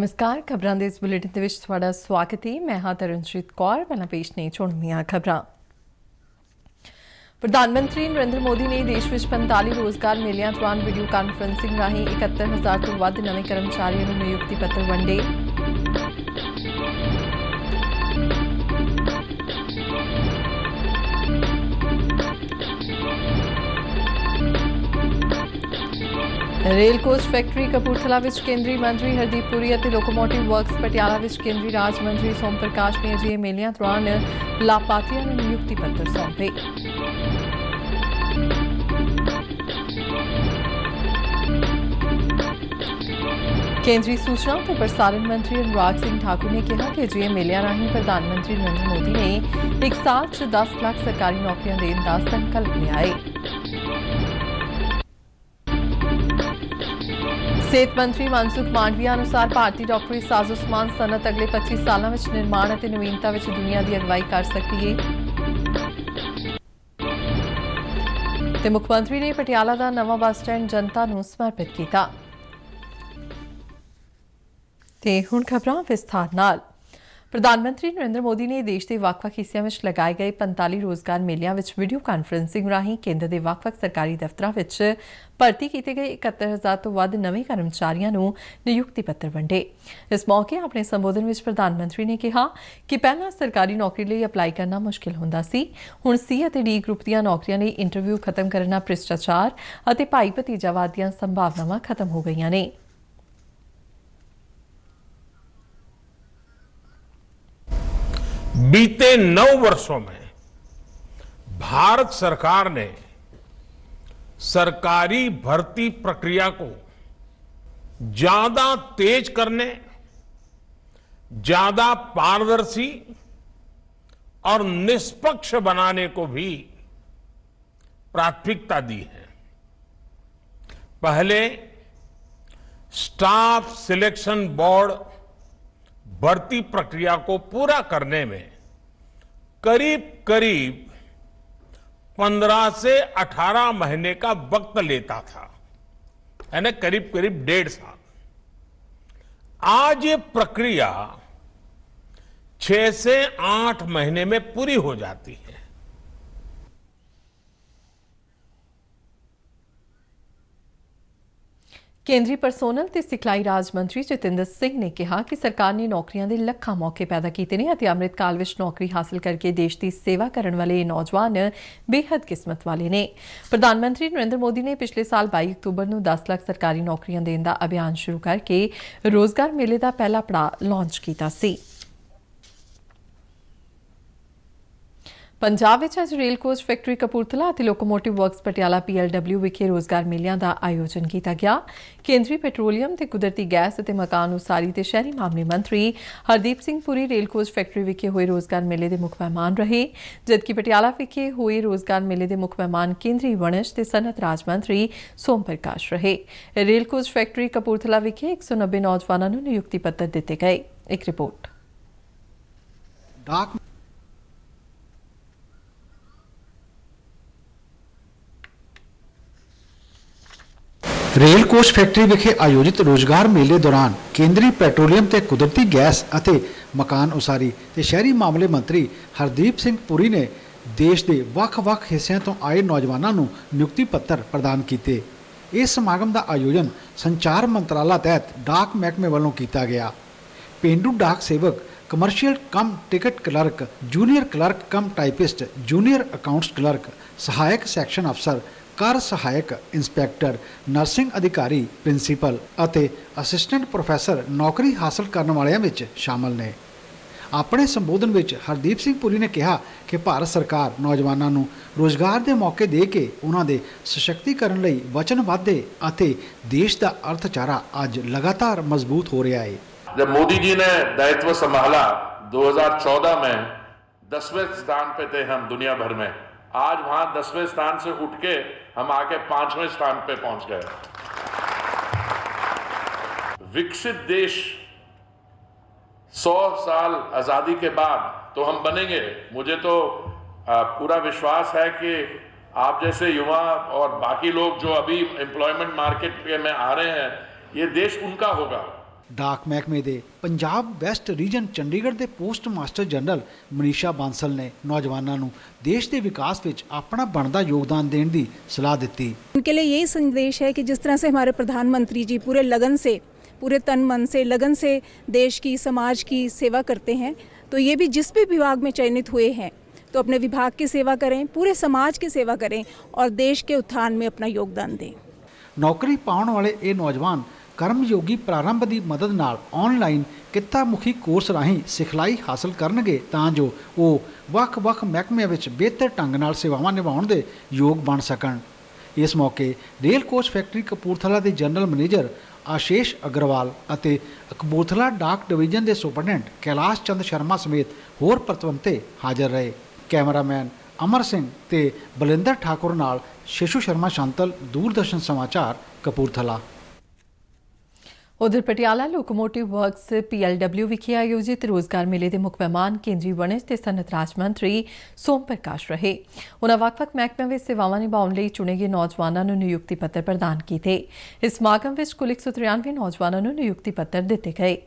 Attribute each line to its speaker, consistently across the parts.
Speaker 1: नमस्कार, खबरां दे इस बुलेटिन दे विच तुहाडा स्वागत है। मैं हां तरनजीत कौर। पहलां पेश ने चुणवीआं खबरां। प्रधानमंत्री नरेंद्र मोदी ने देश विच 45 रोजगार मेलिਆਂ दौरान वीडियो कान्फ्रेंसिंग राਹੀਂ 71,000 ਤੋਂ ਵੱਧ ਨਵੇਂ ਕਰਮਚਾਰੀਆਂ ਨੂੰ ਨਿਯੁਕਤੀ ਪੱਤਰ ਵੰਡੇ। रेल कोच फैक्ट्री कपूरथला विच केंद्रीय मंत्री हरदीप पुरी और लोकोमोटिव वर्क्स पटियाला विच केंद्रीय राज मंत्री सोम प्रकाश ने अजिहे मेलिਆਂ दौरान लाभार्थियों ਨੂੰ नियुक्ति पत्र सौंपे। केंद्रीय सूचना तो प्रसारण मंत्री अनुराग सिंह ठाकुर ने कहा कि अजिहे मेलिਆਂ राਹੀਂ प्रधानमंत्री नरेंद्र मोदी ने 1 साल च 10 लाख सरकारी नौकरियां देने का संकल्प लिया है। सेहत मंत्री मनसुख मांडविया अनुसार भारतीय डॉक्टरी साजो समान सनत अगले 25 सालों में निर्माण और नवीनता में दुनिया की अगवाई कर सकती है। ते मुख्यमंत्री ने पटियाला का नवा बस स्टैंड जनता को समर्पित किया। ते हुण खबरां विस्तार नाल। प्रधानमंत्री नरेंद्र मोदी ने देश के ਵੱਖ-ਵੱਖ ਹਿੱਸਿਆਂ ਵਿੱਚ लगाए गए 45 रोजगार मेलिਆਂ ਵਿੱਚ वीडियो कान्फ्रेंसिंग ਰਾਹੀਂ केंद्र के ਵੱਖ-ਵੱਖ सरकारी दफ्तरां ਵਿੱਚ भर्ती किए गए 71,000 ਤੋਂ ਵੱਧ नਵੇਂ ਕਰਮਚਾਰੀਆਂ ਨੂੰ ਨਿਯੁਕਤੀ ਪੱਤਰ ਵੰਡੇ। इस मौके अपने संबोधन ਵਿੱਚ प्रधानमंत्री ने कहा कि पहला सरकारी नौकरी ਲਈ ਅਪਲਾਈ करना मुश्किल ਹੁੰਦਾ ਸੀ। ਹੁਣ C ਅਤੇ D ਗਰੁੱਪ ਦੀਆਂ ਨੌਕਰੀਆਂ ਲਈ ਇੰਟਰਵਿਊ ਖਤਮ ਕਰਨਾ ਭ੍ਰਿਸ਼ਟਾਚਾਰ ਅਤੇ ਭਾਈ ਭਤੀਜਾਵਾਦ ਦੀਆਂ ਸੰਭਾਵਨਾਵਾਂ ਖਤਮ ਹੋ ਗਈਆਂ ਨੇ।
Speaker 2: बीते 9 वर्षों में भारत सरकार ने सरकारी भर्ती प्रक्रिया को ज्यादा तेज करने, ज्यादा पारदर्शी और निष्पक्ष बनाने को भी प्राथमिकता दी है। पहले स्टाफ सिलेक्शन बोर्ड भर्ती प्रक्रिया को पूरा करने में करीब 15 से 18 महीने का वक्त लेता था, यानी करीब 1.5 साल। आज ये प्रक्रिया 6 से 8 महीने में पूरी हो जाती है।
Speaker 1: केंद्रीय परसोनल ते सिखलाई राज मंत्री जतिंदर सिंह ने कहा कि सरकार ने नौकरियां दे ਲੱਖਾਂ मौके पैदा किए हैं ਅਤੇ अमृत काल विच नौकरी हासिल करके देश की सेवा करने वाले नौजवान बेहद किस्मत वाले ने। प्रधानमंत्री नरेंद्र मोदी ने पिछले साल 22 अक्तूबर को 10 लाख सरकारी नौकरियां देने का अभियान शुरू करके रोजगार मेले का पहला पड़ाव लॉन्च किया सी। पंजाब विच अज रेल कोच फैक्ट्री कपूरथला और लोकोमोटिव वर्क्स पटियाला PLW विखे रोजगार मेलिਆਂ का आयोजन किया गया। केंद्रीय पेट्रोलियम ते कुदरती गैस और मकान उसारी ते शहरी मामले मंत्री Hardeep Singh Puri rail coach factory विखे हुए रोजगार मेले के मुख मेहमान रहे, जबकि पटियाला विखे हुए रोजगार मेले के मुख मेहमान केंद्रीय वणज ते सनत राज मंत्री सोम प्रकाश रहे। रेल कोच फैक्ट्री कपूरथला विखे 190 नौजवानों को नियुक्ति पत्र दिते गए। एक रिपोर्ट।
Speaker 3: रेल कोच फैक्ट्री विखे आयोजित रोजगार मेले दौरान केंद्रीय पेट्रोलियम ते कुदरती गैस अते मकान उसारी ते शहरी मामले मंत्री हरदीप सिंह पुरी ने देश के ਵੱਖ-ਵੱਖ हिस्सों तो आए नौजवानों को नियुक्ति पत्र प्रदान किए। इस समागम का आयोजन संचार मंत्रालय तहत डाक महकमे वालों किया गया। पेंडू डाक सेवक, कमर्शियल कम टिकट क्लर्क, जूनियर क्लर्क कम टाइपिस्ट, जूनियर अकाउंट्स क्लर्क, सहायक सैक्शन अफसर, कर सहायक इंस्पैक्टर, नर्सिंग अधिकारी, प्रिंसीपल अते असिस्टेंट प्रोफैसर नौकरी हासिल करने वालियां विच शामिल ने। अपने संबोधन विच हरदीप सिंह पुरी ने कहा कि भारत सरकार नौजवानों को रोजगार के मौके दे के उन्होंने सशक्तिकरण लई वचनबद्ध है अते देश का अर्थचारा अज लगातार मजबूत हो रहा है।
Speaker 4: जब मोदी जी ने दायित्व संभाला 2014 में 10वें स्थान पे थे हम दुनिया भर में। आज वहां 10वें स्थान से उठ के हम आके 5वें स्थान पे पहुंच गए। विकसित देश 100 साल आजादी के बाद तो हम बनेंगे। मुझे तो पूरा विश्वास है कि आप जैसे युवा और बाकी लोग जो अभी एम्प्लॉयमेंट मार्केट में आ रहे हैं, ये देश उनका होगा।
Speaker 3: डाक महकमे ਦੇ ਪੰਜਾਬ ਵੈਸਟ ਰੀਜਨ ਚੰਡੀਗੜ੍ਹ ਦੇ post master general Manisha Bansal ਨੇ ਨੌਜਵਾਨਾਂ ਨੂੰ ਦੇਸ਼ ਦੇ ਵਿਕਾਸ ਵਿੱਚ ਆਪਣਾ ਬਣਦਾ ਯੋਗਦਾਨ ਦੇਣ ਦੀ ਸਲਾਹ ਦਿੱਤੀ।
Speaker 5: उनके लिए यही संदेश है कि जिस तरह से हमारे प्रधानमंत्री जी पूरे लगन से, पूरे तन मन से, लगन से देश की, समाज की सेवा करते हैं, तो ये भी जिस भी विभाग में चयनित हुए हैं तो अपने विभाग की सेवा करें, पूरे समाज की सेवा करें और देश के उत्थान में अपना योगदान दें।
Speaker 3: ਨੌਕਰੀ ਪਾਉਣ ਵਾਲੇ ਇਹ ਨੌਜਵਾਨ ਕਰਮਯੋਗੀ ਪ੍ਰਾਰੰਭ ਦੀ ਮਦਦ ਨਾਲ ਆਨਲਾਈਨ ਕਿੱਤਾ ਮੁਖੀ ਕੋਰਸ ਰਾਹੀਂ ਸਿਖਲਾਈ ਹਾਸਲ ਕਰਨਗੇ ਤਾਂ ਜੋ ਉਹ ਵੱਖ-ਵੱਖ ਮਹਿਕਮਿਆਂ ਵਿੱਚ ਬਿਹਤਰ ਢੰਗ ਨਾਲ ਸੇਵਾਵਾਂ ਨਿਭਾਉਣ ਦੇ ਯੋਗ ਬਣ ਸਕਣ। ਇਸ ਮੌਕੇ ਰੇਲ ਕੋਚ ਫੈਕਟਰੀ ਕਪੂਰਥਲਾ ਦੇ ਜਨਰਲ ਮੈਨੇਜਰ ਆਸ਼ੀਸ਼ ਅਗਰਵਾਲ ਅਤੇ ਕਪੂਰਥਲਾ ਡਾਕ ਡਿਵੀਜ਼ਨ ਦੇ ਸੁਪਰਡੈਂਟ ਕੈਲਾਸ਼ ਚੰਦ ਸ਼ਰਮਾ ਸਮੇਤ ਹੋਰ ਪ੍ਰਤੀਨਿਧ ਹਾਜ਼ਰ ਰਹੇ। ਕੈਮਰਾਮੈਨ ਅਮਰ ਸਿੰਘ ਤੇ ਬਲਿੰਦਰ ਠਾਕੁਰ ਨਾਲ ਸ਼ਿਸ਼ੂ ਸ਼ਰਮਾ ਸ਼ਾਂਤਲ, ਦੂਰਦਰਸ਼ਨ ਸਮਾਚਾਰ, ਕਪੂਰਥਲਾ।
Speaker 1: उधर पटियाला लोकोमोटिव वर्क्स PLW विखे आयोजित रोजगार मेले के मुख मेहमान केंद्रीय वणज ते सनत राज मंत्री सोम प्रकाश रहे। उन्होंने ਵੱਖ-ਵੱਖ ਮਹਿਕਮਿਆਂ ਵਿੱਚ ਸੇਵਾਵਾਂ ਨਿਭਾਉਣ ਲਈ ਚੁਣੇ ਗਏ ਨੌਜਵਾਨਾਂ ਨੂੰ ਨਿਯੁਕਤੀ ਪੱਤਰ ਪ੍ਰਦਾਨ ਕੀਤੇ। ਇਸ ਸਮਾਗਮ ਵਿੱਚ ਕੁੱਲ 193 ਨੌਜਵਾਨਾਂ ਨੂੰ ਨਿਯੁਕਤੀ ਪੱਤਰ ਦਿੱਤੇ ਗਏ।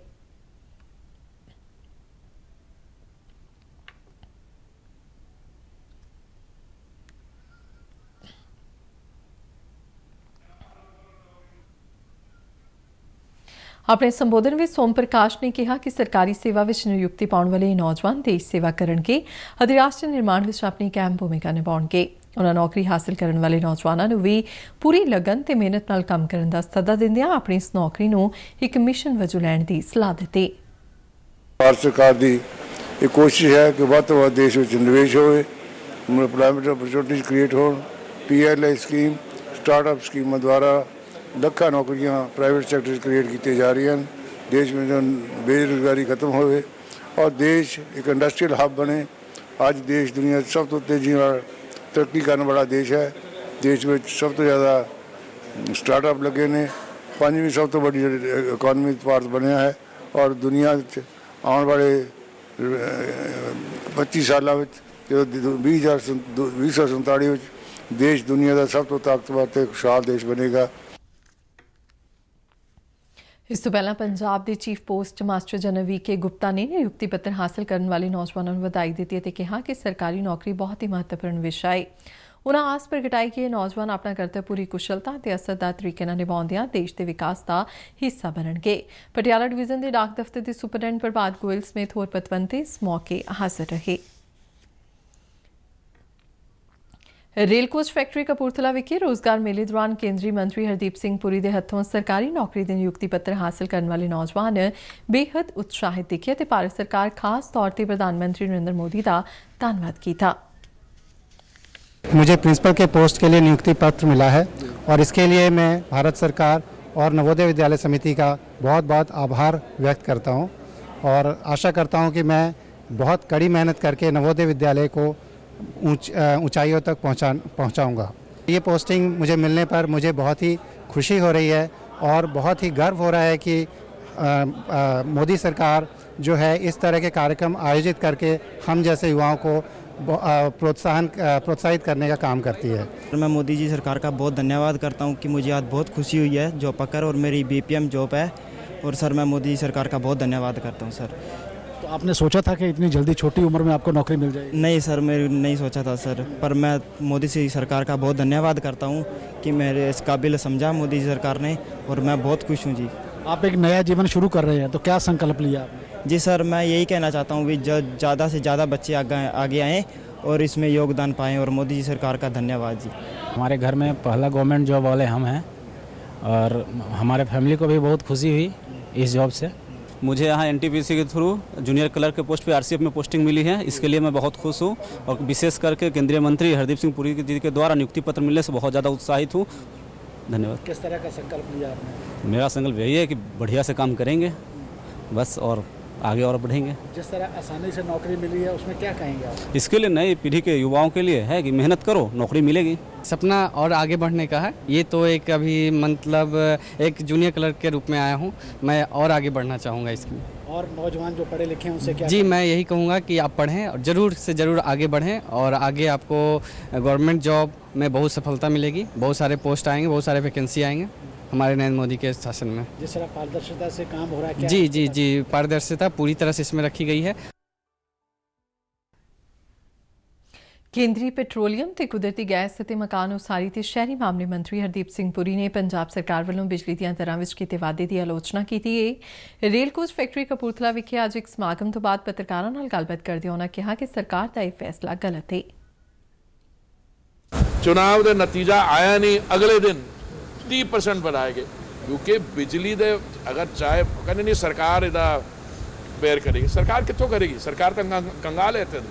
Speaker 1: ਆਪਣੇ ਸੰਬੋਧਨ ਵਿੱਚ ਸੋਮ ਪ੍ਰਕਾਸ਼ ਨੇ ਕਿਹਾ ਕਿ ਸਰਕਾਰੀ ਸੇਵਾ ਵਿੱਚ ਨਿਯੁਕਤੀ ਪਾਉਣ ਵਾਲੇ ਨੌਜਵਾਨ ਦੇਸ਼ ਸੇਵਾ ਕਰਨਗੇ ਅਤੇ ਰਾਸ਼ਟਰ ਨਿਰਮਾਣ ਵਿੱਚ ਆਪਣੀ ਅਹਿਮ ਭੂਮਿਕਾ ਨਿਭਾਉਣਗੇ। ਉਹਨਾਂ ਨੌਕਰੀ ਹਾਸਲ ਕਰਨ ਵਾਲੇ ਨੌਜਵਾਨਾਂ ਨੂੰ ਵੀ ਪੂਰੀ ਲਗਨ ਤੇ ਮਿਹਨਤ ਨਾਲ ਕੰਮ ਕਰਨ ਦਾ ਸੱਦਾ ਦਿੰਦਿਆਂ ਆਪਣੀ ਇਸ ਨੌਕਰੀ ਨੂੰ ਇੱਕ ਮਿਸ਼ਨ ਵਜੋਂ ਲੈਣ ਦੀ ਸਲਾਹ ਦਿੱਤੀ।
Speaker 6: ਭਾਰਤ ਸਰਕਾਰ ਦੀ ਇਹ ਕੋਸ਼ਿਸ਼ ਹੈ ਕਿ ਵੱਧ ਤੋਂ ਵੱਧ ਦੇਸ਼ ਵਿੱਚ ਨਿਵੇਸ਼ ਹੋਵੇ, ਇੰਪਲੋਇਮੈਂਟ ਅਪਰਚੁਨਿਟੀਜ਼ ਕ੍ਰੀਏਟ ਹੋਣ। PLI ਸਕੀਮ, ਸਟਾਰਟਅਪ ਸਕੀਮਾਂ ਦੁਆਰਾ ਲੱਖਾਂ ਨੌਕਰੀਆਂ ਪ੍ਰਾਈਵੇਟ ਸੈਕਟਰ 'ਚ ਕ੍ਰੀਏਟ ਕੀਤੀਆਂ ਜਾ ਰਹੀਆਂ ਹਨ। ਦੇਸ਼ ਵਿੱਚ ਬੇਰੁਜ਼ਗਾਰੀ ਖਤਮ ਹੋਵੇ ਔਰ ਦੇਸ਼ ਇੱਕ ਇੰਡਸਟਰੀਅਲ ਹੱਬ ਬਣੇ। ਅੱਜ ਦੇਸ਼ ਦੁਨੀਆ 'ਚ ਸਭ ਤੋਂ ਤੇਜ਼ੀ ਨਾਲ ਤਰੱਕੀ ਕਰਨ ਵਾਲਾ ਦੇਸ਼ ਹੈ। ਦੇਸ਼ ਵਿੱਚ ਸਭ ਤੋਂ ਜ਼ਿਆਦਾ ਸਟਾਰਟਅਪ ਲੱਗੇ ਨੇ। 5ਵੀਂ ਸਭ ਤੋਂ ਵੱਡੀ ਇਕੋਨਮੀ ਭਾਰਤ ਬਣਿਆ ਹੈ ਔਰ ਦੁਨੀਆ ਵਿੱਚ ਆਉਣ ਵਾਲੇ 25 ਸਾਲਾਂ ਵਿੱਚ ਜਦੋਂ 2047 ਵਿੱਚ ਦੇਸ਼ ਦੁਨੀਆ ਦਾ ਸਭ ਤੋਂ ਤਾਕਤਵਰ ਤੇ ਖੁਸ਼ਹਾਲ ਦੇਸ਼ ਬਣੇਗਾ।
Speaker 1: ਇਸ ਤੋਂ ਪਹਿਲਾਂ ਪੰਜਾਬ ਦੇ chief post master general VK Gupta ਨੇ ਨਿਯੁਕਤੀ ਪੱਤਰ ਹਾਸਲ ਕਰਨ ਵਾਲੇ ਨੌਜਵਾਨਾਂ ਨੂੰ ਵਧਾਈ ਦਿੱਤੀ ਅਤੇ ਕਿਹਾ ਕਿ ਸਰਕਾਰੀ ਨੌਕਰੀ ਬਹੁਤ ਹੀ ਮਹੱਤਵਪੂਰਨ ਵਿਸ਼ਾ ਹੈ। ਉਨ੍ਹਾਂ ਆਸ ਪ੍ਰਗਟਾਈ ਕਿ ਇਹ ਨੌਜਵਾਨ ਆਪਣਾ ਕਰਤੱਵ ਪੂਰੀ ਕੁਸ਼ਲਤਾ ਅਤੇ ਅਸਰਦਾਰ ਤਰੀਕੇ ਨਾਲ ਨਿਭਾਉਂਦਿਆਂ ਦੇਸ਼ ਦੇ ਵਿਕਾਸ ਦਾ ਹਿੱਸਾ ਬਣਨਗੇ। ਪਟਿਆਲਾ ਡਿਵੀਜ਼ਨ ਦੇ ਡਾਕ ਦਫ਼ਤਰ ਦੇ ਸੁਪਰਡੈਂਟ ਪ੍ਰਭਾਤ ਗੋਇਲ ਸਮੇਤ ਹੋਰ ਪਤਵੰਤੇ ਇਸ ਮੌਕੇ ਹਾਜ਼ਰ ਰਹੇ। रेल कोच फैक्ट्री कपूरथला विखे रोजगार मेले दौरान केंद्रीय मंत्री हरदीप सिंह पुरी के हथों सरकारी नौकरी के नियुक्ति पत्र हासिल करने वाले नौजवान बेहद उत्साहित दिखे ते भारत सरकार खास तौर पर प्रधानमंत्री नरेंद्र मोदी का धन्यवाद किया।
Speaker 7: मुझे प्रिंसिपल के पोस्ट के लिए नियुक्ति पत्र मिला है और इसके लिए मैं भारत सरकार और नवोदय विद्यालय समिति का बहुत बहुत आभार व्यक्त करता हूँ और आशा करता हूँ कि मैं बहुत कड़ी मेहनत करके नवोदय विद्यालय को ऊंचाइयों तक पहुंचाऊंगा। ये पोस्टिंग मुझे मिलने पर मुझे बहुत ही खुशी हो रही है और बहुत ही गर्व हो रहा है कि मोदी सरकार जो है इस तरह के कार्यक्रम आयोजित करके हम जैसे युवाओं को प्रोत्साहित करने का काम करती है।
Speaker 8: मैं मोदी जी सरकार का बहुत धन्यवाद करता हूँ कि मुझे आज बहुत खुशी हुई है जॉब पाकर और मेरी BPM जॉब है और सर मैं मोदी सरकार का बहुत धन्यवाद करता हूँ। सर
Speaker 3: तो आपने सोचा था कि इतनी जल्दी छोटी उम्र में आपको नौकरी मिल जाएगी?
Speaker 8: नहीं सर, मैं नहीं सोचा था सर, पर मैं मोदी जी सरकार का बहुत धन्यवाद करता हूँ कि मेरे इस काबिल समझा मोदी जी सरकार ने और मैं बहुत खुश हूँ जी।
Speaker 3: आप एक नया जीवन शुरू कर रहे हैं तो क्या संकल्प लिया आपने?
Speaker 8: जी सर, मैं यही कहना चाहता हूँ भी ज़्यादा से ज़्यादा बच्चे आगे आएँ और इसमें योगदान पाएँ और मोदी जी सरकार का धन्यवाद जी।
Speaker 9: हमारे घर में पहला गवर्नमेंट जॉब वाले हम हैं और हमारे फैमिली को भी बहुत खुशी हुई इस जॉब से।
Speaker 10: मुझे यहाँ NTPC के थ्रू जूनियर क्लर्क के पोस्ट पे RCF में पोस्टिंग मिली है, इसके लिए मैं बहुत खुश हूँ और विशेष करके केंद्रीय मंत्री हरदीप सिंह पुरी जी के द्वारा नियुक्ति पत्र मिलने से बहुत ज़्यादा उत्साहित हूँ। धन्यवाद।
Speaker 3: किस तरह का संकल्प लिया आपने?
Speaker 10: मेरा संकल्प यही है कि बढ़िया से काम करेंगे बस और आगे और बढ़ेंगे।
Speaker 3: जिस तरह आसानी से नौकरी मिली है उसमें क्या कहेंगे आप?
Speaker 10: इसके लिए नई पीढ़ी के युवाओं के लिए है कि मेहनत करो, नौकरी मिलेगी।
Speaker 11: सपना और आगे बढ़ने का है। ये तो एक अभी मतलब एक जूनियर क्लर्क के रूप में आया हूँ, मैं और आगे बढ़ना चाहूँगा इसमें।
Speaker 3: और नौजवान जो पढ़े लिखे हैं उनसे क्या?
Speaker 11: जी मैं यही कहूँगा कि आप पढ़ें और ज़रूर से ज़रूर आगे बढ़ें और आगे आपको गवर्नमेंट जॉब में बहुत सफलता मिलेगी, बहुत सारे पोस्ट आएंगे, बहुत सारे वैकेंसी आएंगे। हमारे नरेंद्र मोदी के शासन में।
Speaker 3: जिस तरह पारदर्शिता से काम हो रहा है, क्या
Speaker 11: जी जी जी, पारदर्शिता पूरी तरह से इसमें रखी गई है।
Speaker 1: ਕੇਂਦਰੀ ਪੈਟਰੋਲੀਅਮ ਤੇ ਕੁਦਰਤੀ ਗੈਸ ਅਤੇ ਮਕਾਨ ਉਸਾਰੀ ਤੇ ਸ਼ਹਿਰੀ ਮਾਮਲੇ ਮੰਤਰੀ ਹਰਦੀਪ ਸਿੰਘ ਪੁਰੀ ਨੇ ਪੰਜਾਬ ਸਰਕਾਰ ਵੱਲੋਂ ਬਿਜਲੀ ਦੀਆਂ ਦਰਾਂ ਵਿੱਚ ਕੀਤੇ ਵਾਧੇ ਦੀ ਆਲੋਚਨਾ ਕੀਤੀ ਹੈ। ਰੇਲ ਕੋਚ ਫੈਕਟਰੀ ਕਪੂਰਥਲਾ ਵਿਖੇ ਅੱਜ ਇੱਕ ਸਮਾਗਮ ਤੋਂ ਬਾਅਦ ਪੱਤਰਕਾਰਾਂ ਨਾਲ ਗੱਲਬਾਤ ਕਰਦਿਆਂ ਉਨ੍ਹਾਂ ਕਿਹਾ ਕਿ ਸਰਕਾਰ ਦਾ ਇਹ ਫੈਸਲਾ ਗਲਤ ਹੈ।
Speaker 4: चुनाव का नतीजा आया नहीं, अगले दिन 30% बढ़ाएंगे क्योंकि बिजली दे अगर चाहे कहने नहीं सरकार इदा बेयर करेगी, सरकार कितों करेगी? सरकार तो कंगाल है।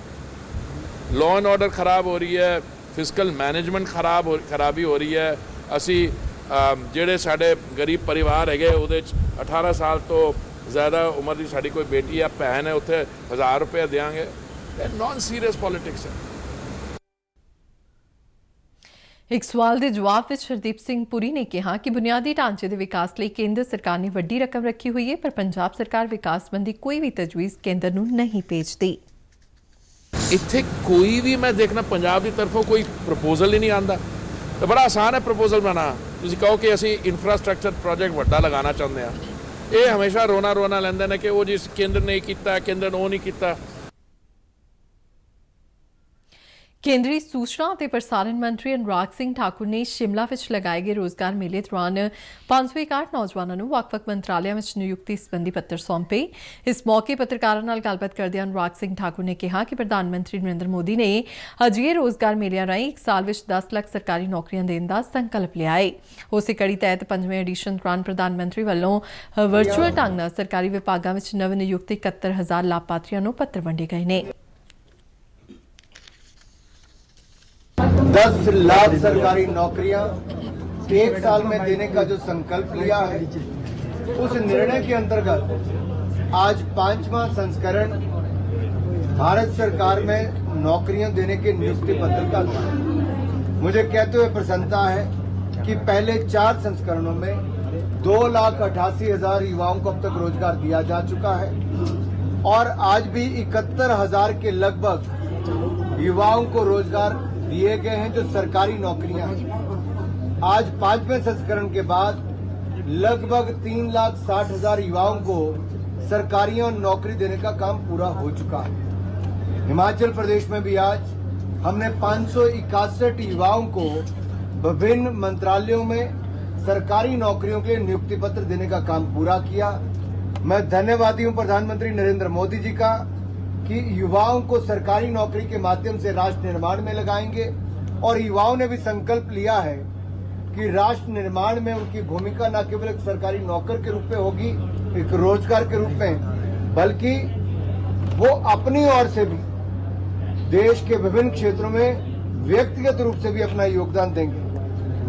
Speaker 4: लॉ एंड ऑर्डर खराब हो रही है, फिजिकल मैनेजमेंट खराबी हो रही है। असी ਜਿਹੜੇ ਸਾਡੇ गरीब परिवार है ਉਹਦੇ 18 साल तो ज़्यादा उम्र की साड़ी कोई बेटी या भैन है उत्थे 1000 रुपये देंगे। नॉन सीरियस पॉलिटिक्स है।
Speaker 1: ਇੱਕ ਸਵਾਲ ਦੇ ਜਵਾਬ ਵਿੱਚ ਹਰਦੀਪ ਸਿੰਘ ਪੁਰੀ ਨੇ ਕਿਹਾ ਕਿ ਬੁਨਿਆਦੀ ਢਾਂਚੇ ਦੇ ਵਿਕਾਸ ਲਈ ਕੇਂਦਰ ਸਰਕਾਰ ਨੇ ਵੱਡੀ ਰਕਮ ਰੱਖੀ ਹੋਈ ਹੈ, ਪਰ ਪੰਜਾਬ ਸਰਕਾਰ ਵਿਕਾਸ ਸੰਬੰਧੀ ਕੋਈ ਵੀ ਤਜਵੀਜ਼ ਕੇਂਦਰ ਨੂੰ ਨਹੀਂ ਭੇਜਦੀ।
Speaker 4: ਇੱਥੇ ਕੋਈ ਵੀ ਮੈਂ ਦੇਖਣਾ ਪੰਜਾਬ ਦੀ ਤਰਫੋਂ ਕੋਈ ਪ੍ਰਪੋਜ਼ਲ ਹੀ ਨਹੀਂ ਆਉਂਦਾ। ਤਾਂ ਬੜਾ ਆਸਾਨ ਹੈ ਪ੍ਰਪੋਜ਼ਲ ਬਣਾਉਣਾ। ਤੁਸੀਂ ਕਹੋ ਕਿ ਅਸੀਂ ਇਨਫਰਾਸਟ੍ਰਕਚਰ ਪ੍ਰੋਜੈਕਟ ਵੱਡਾ ਲਗਾਉਣਾ ਚਾਹੁੰਦੇ ਹਾਂ, ਇਹ ਹਮੇਸ਼ਾ ਰੋਣਾ ਲੈਂਦੇ ਨੇ ਕਿ ਉਹ ਜਿਸ ਕੇਂਦਰ ਨੇ ਕੀਤਾ, ਕੇਂਦਰ ਨੇ ਉਹ ਨਹੀਂ ਕੀਤਾ।
Speaker 1: ਕੇਂਦਰੀ ਸੂਚਨਾ ਅਤੇ ਪ੍ਰਸਾਰਣ ਮੰਤਰੀ ਅਨੁਰਾਗ ਸਿੰਘ ਠਾਕੁਰ ਨੇ ਸ਼ਿਮਲਾ ਵਿੱਚ ਲਗਾਏ ਗਏ ਰੋਜ਼ਗਾਰ ਮੇਲੇ ਦੌਰਾਨ 561 ਨੌਜਵਾਨਾਂ ਨੂੰ ਵੱਖ-ਵੱਖ ਮੰਤਰਾਲਿਆਂ ਵਿੱਚ ਨਿਯੁਕਤੀ ਸੰਬੰਧੀ ਪੱਤਰ ਸੌਂਪੇ। ਇਸ ਮੌਕੇ ਪੱਤਰਕਾਰਾਂ ਨਾਲ ਗੱਲਬਾਤ ਕਰਦਿਆਂ ਅਨੁਰਾਗ ਸਿੰਘ ਠਾਕੁਰ ਨੇ ਕਿਹਾ ਕਿ ਪ੍ਰਧਾਨ ਮੰਤਰੀ ਨਰਿੰਦਰ ਮੋਦੀ ਨੇ ਅਜਿਹੇ ਰੋਜ਼ਗਾਰ ਮੇਲਿਆਂ ਰਾਹੀਂ ਇੱਕ ਸਾਲ ਵਿੱਚ 10 ਲੱਖ ਸਰਕਾਰੀ ਨੌਕਰੀਆਂ ਦੇਣ ਦਾ ਸੰਕਲਪ ਲਿਆ ਹੈ। ਉਸੇ ਕੜੀ ਤਹਿਤ 5ਵੇਂ ਐਡੀਸ਼ਨ ਦੌਰਾਨ ਪ੍ਰਧਾਨ ਮੰਤਰੀ ਵੱਲੋਂ ਵਰਚੁਅਲ ਢੰਗ ਨਾਲ ਸਰਕਾਰੀ ਵਿਭਾਗਾਂ ਵਿੱਚ ਨਵ ਨਿਯੁਕਤ 71,000 ਲਾਭਪਾਤਰੀਆਂ ਨੂੰ ਪੱਤਰ ਵੰਡੇ ਗਏ ਨੇ।
Speaker 12: 10 लाख सरकारी नौकरियां एक साल में देने का जो संकल्प लिया है, उस निर्णय के अंतर्गत आज 5वां संस्करण भारत सरकार में नौकरियां देने के नियुक्ति पत्र का था। मुझे कहते हुए प्रसन्नता है कि पहले 4 संस्करणों में 2,88,000 युवाओं को अब तक रोजगार दिया जा चुका है और आज भी 71,000 के लगभग युवाओं को रोजगार दिए गए हैं जो सरकारी नौकरियां हैं। आज 5वें संस्करण के बाद लगभग 3,60,000 युवाओं को सरकारी नौकरी देने का काम पूरा हो चुका है। हिमाचल प्रदेश में भी आज हमने 561 युवाओं को विभिन्न मंत्रालयों में सरकारी नौकरियों के लिए नियुक्ति पत्र देने का काम पूरा किया। मैं धन्यवादी हूं प्रधानमंत्री नरेंद्र मोदी जी का कि युवाओं को सरकारी नौकरी के माध्यम से राष्ट्र निर्माण में लगाएंगे और युवाओं ने भी संकल्प लिया है कि राष्ट्र निर्माण में उनकी भूमिका न केवल एक सरकारी नौकर के रूप में होगी, एक रोजगार के रूप में, बल्कि वो अपनी ओर से भी देश के विभिन्न क्षेत्रों में व्यक्तिगत रूप से भी अपना योगदान देंगे।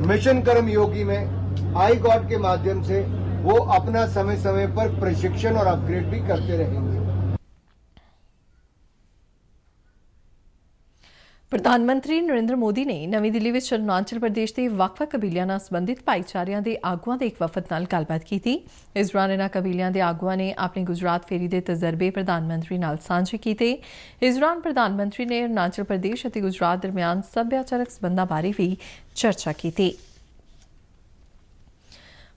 Speaker 12: मिशन कर्मयोगी में आई गॉड के माध्यम से वो अपना समय समय पर प्रशिक्षण और अपग्रेड भी करते रहेंगे।
Speaker 1: ਪ੍ਰਧਾਨ ਮੰਤਰੀ ਨਰਿੰਦਰ ਮੋਦੀ ਨੇ ਨਵੀਂ ਦਿੱਲੀ ਵਿੱਚ ਅਰੁਣਾਚਲ ਪ੍ਰਦੇਸ਼ ਦੇ ਵੱਖ-ਵੱਖ ਕਬੀਲਿਆਂ ਨਾਲ ਸੰਬੰਧਿਤ ਭਾਈਚਾਰਿਆਂ ਦੇ ਆਗੂਆਂ ਦੇ ਇੱਕ ਵਫਦ ਨਾਲ ਗੱਲਬਾਤ ਕੀਤੀ। ਇਸ ਦੌਰਾਨ ਇਨ੍ਹਾਂ ਕਬੀਲਿਆਂ ਦੇ ਆਗੂਆਂ ਨੇ ਆਪਣੇ ਗੁਜਰਾਤ ਫੇਰੀ ਦੇ ਤਜਰਬੇ ਪ੍ਰਧਾਨ ਮੰਤਰੀ ਨਾਲ ਸਾਂਝੇ ਕੀਤੇ। ਇਸ ਦੌਰਾਨ ਪ੍ਰਧਾਨ ਮੰਤਰੀ ਨੇ ਅਰੁਣਾਚਲ ਪ੍ਰਦੇਸ਼ ਅਤੇ ਗੁਜਰਾਤ ਦਰਮਿਆਨ ਸੱਭਿਆਚਾਰਕ ਸਬੰਧਾਂ ਬਾਰੇ ਵੀ ਚਰਚਾ ਕੀਤੀ।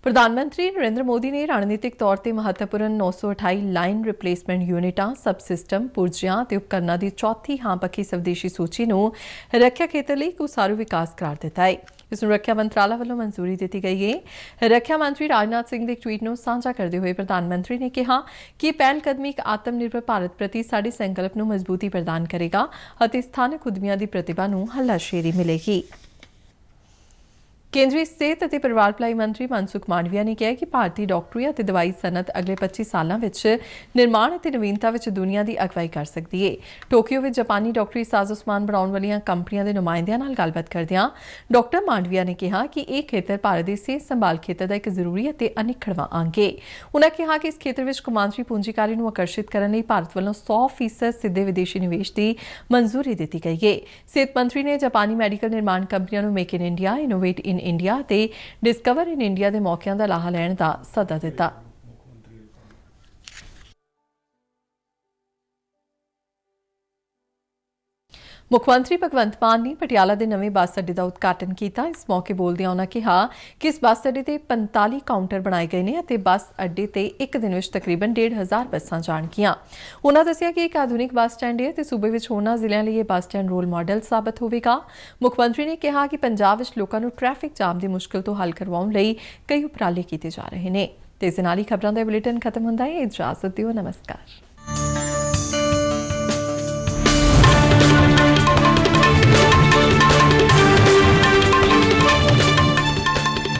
Speaker 1: ਪ੍ਰਧਾਨ ਮੰਤਰੀ ਨਰਿੰਦਰ ਮੋਦੀ ਨੇ ਰਣਨੀਤਿਕ ਤੌਰ ਤੇ ਮਹੱਤਵਪੂਰਨ 928 ਲਾਈਨ ਰਿਪਲੇਸਮੈਂਟ ਯੂਨਿਟਾਂ, ਸਬ ਸਿਸਟਮ, ਪੁਰਜਿਆਂ ਅਤੇ ਉਪਕਰਨਾਂ ਦੀ ਚੌਥੀ ਹਾਂ-ਪੱਖੀ ਸਵਦੇਸ਼ੀ ਸੂਚੀ ਨੂੰ ਰੱਖਿਆ ਖੇਤਰ ਲਈ ਇੱਕ ਉਸਾਰੂ ਵਿਕਾਸ ਕਰਾਰ ਦਿੱਤਾ ਹੈ। ਇਸ ਨੂੰ ਰੱਖਿਆ ਮੰਤਰਾਲਾ ਵੱਲੋਂ ਮਨਜ਼ੂਰੀ ਦਿੱਤੀ ਗਈ ਹੈ। ਰੱਖਿਆ ਮੰਤਰੀ ਰਾਜਨਾਥ ਸਿੰਘ ਦੇ ਇੱਕ ਟਵੀਟ ਨੂੰ ਸਾਂਝਾ ਕਰਦੇ ਹੋਏ ਪ੍ਰਧਾਨ ਮੰਤਰੀ ਨੇ ਕਿਹਾ ਕਿ ਇਹ ਪਹਿਲ ਕਦਮੀ ਇੱਕ ਆਤਮ ਨਿਰਭਰ ਭਾਰਤ ਪ੍ਰਤੀ ਸਾਡੇ ਸੰਕਲਪ ਨੂੰ ਮਜ਼ਬੂਤੀ ਪ੍ਰਦਾਨ ਕਰੇਗਾ ਅਤੇ ਸਥਾਨਕ ਉਦਮੀਆਂ ਦੀ ਪ੍ਰਤਿਭਾ ਨੂੰ ਹੱਲਾਸ਼ੇਰੀ ਮਿਲੇਗੀ। ਕੇਂਦਰੀ ਸਿਹਤ ਅਤੇ ਪਰਿਵਾਰ ਭਲਾਈ ਮੰਤਰੀ ਮਨਸੁਖ ਮਾਂਡਵੀਆ ਨੇ ਕਿਹਾ ਕਿ ਭਾਰਤੀ ਡਾਕਟਰੀ ਅਤੇ ਦਵਾਈ ਸਨਅਤ ਅਗਲੇ 25 ਸਾਲਾਂ ਵਿੱਚ ਨਿਰਮਾਣ ਅਤੇ ਨਵੀਨਤਾ ਵਿੱਚ ਦੁਨੀਆ ਦੀ ਅਗਵਾਈ ਕਰ ਸਕਦੀ ਹੈ। ਟੋਕੀਓ ਵਿੱਚ ਜਾਪਾਨੀ ਡਾਕਟਰੀ ਸਾਜ਼ੋ ਸਮਾਨ ਬਣਾਉਣ ਵਾਲੀਆਂ ਕੰਪਨੀਆਂ ਦੇ ਨੁਮਾਇੰਦਿਆਂ ਨਾਲ ਗੱਲਬਾਤ ਕਰਦਿਆਂ ਡਾਕਟਰ ਮਾਂਡਵੀਆ ਨੇ ਕਿਹਾ ਕਿ ਇਹ ਖੇਤਰ ਭਾਰਤ ਦੇ ਸਿਹਤ ਸੰਭਾਲ ਖੇਤਰ ਦਾ ਇੱਕ ਜ਼ਰੂਰੀ ਅਤੇ ਅਨਿੱਖੜਵਾਂ ਅੰਗ ਹੈ। ਉਨ੍ਹਾਂ ਕਿਹਾ ਕਿ ਇਸ ਖੇਤਰ ਵਿੱਚ ਕੌਮਾਂਤਰੀ ਪੂੰਜੀਕਾਰੀ ਨੂੰ ਆਕਰਸ਼ਿਤ ਕਰਨ ਲਈ ਭਾਰਤ ਵੱਲੋਂ 100% ਸਿੱਧੇ ਵਿਦੇਸ਼ੀ ਨਿਵੇਸ਼ ਦੀ ਮਨਜ਼ੂਰੀ ਦਿੱਤੀ ਗਈ ਹੈ। ਸਿਹਤ ਮੰਤਰੀ ਨੇ ਜਾਪਾਨੀ ਮੈਡੀਕਲ ਨਿਰਮਾਣ ਕੰਪਨੀਆਂ ਨੂੰ make in India, innovate in India ਅਤੇ ਡਿਸਕਵਰ ਇਨ ਇੰਡੀਆ ਦੇ ਮੌਕਿਆਂ ਦਾ ਲਾਹਾ ਲੈਣ ਦਾ ਸੱਦਾ ਦਿੱਤਾ। ਮੁੱਖ ਮੰਤਰੀ ਭਗਵੰਤ ਮਾਨ ਨੇ ਪਟਿਆਲਾ ਦੇ ਨਵੇਂ ਬੱਸ ਅੱਡੇ ਦਾ ਉਦਘਾਟਨ ਕੀਤਾ। ਇਸ ਮੌਕੇ ਬੋਲਦਿਆਂ ਉਨ੍ਹਾਂ ਕਿਹਾ ਕਿ ਇਸ ਬੱਸ ਅੱਡੇ ਤੇ 45 ਕਾਊਂਟਰ ਬਣਾਏ ਗਏ ਨੇ ਅਤੇ ਬੱਸ ਅੱਡੇ ਤੇ ਇੱਕ ਦਿਨ ਵਿੱਚ ਤਕਰੀਬਨ 1,500 ਬੱਸਾਂ ਜਾਣਗੀਆਂ। ਉਨ੍ਹਾਂ ਦੱਸਿਆ ਕਿ ਇੱਕ ਆਧੁਨਿਕ ਬੱਸ ਸਟੈਂਡ ਹੈ ਤੇ ਸੂਬੇ ਵਿੱਚ ਹੋਰਨਾਂ ਜ਼ਿਲ੍ਹਿਆਂ ਲਈ ਇਹ ਬੱਸ ਸਟੈਂਡ ਰੋਲ ਮਾਡਲ ਸਾਬਤ ਹੋਵੇਗਾ। ਮੁੱਖ ਮੰਤਰੀ ਨੇ ਕਿਹਾ ਕਿ ਪੰਜਾਬ ਵਿੱਚ ਲੋਕਾਂ ਨੂੰ ਟ੍ਰੈਫਿਕ ਜਾਮ ਦੀ ਮੁਸ਼ਕਲ ਤੋਂ ਹੱਲ ਕਰਵਾਉਣ ਲਈ ਕਈ ਉਪਰਾਲੇ ਕੀਤੇ ਜਾ ਰਹੇ ਨੇ। ਤੇ ਇਸ ਨਾਲ ਹੀ ਖਬਰਾਂ ਦਾ ਬੁਲੇਟਿਨ ਖਤਮ ਹੁੰਦਾ ਹੈ। ਇਜਾਜ਼ਤ ਦਿਓ, ਨਮਸਕਾਰ।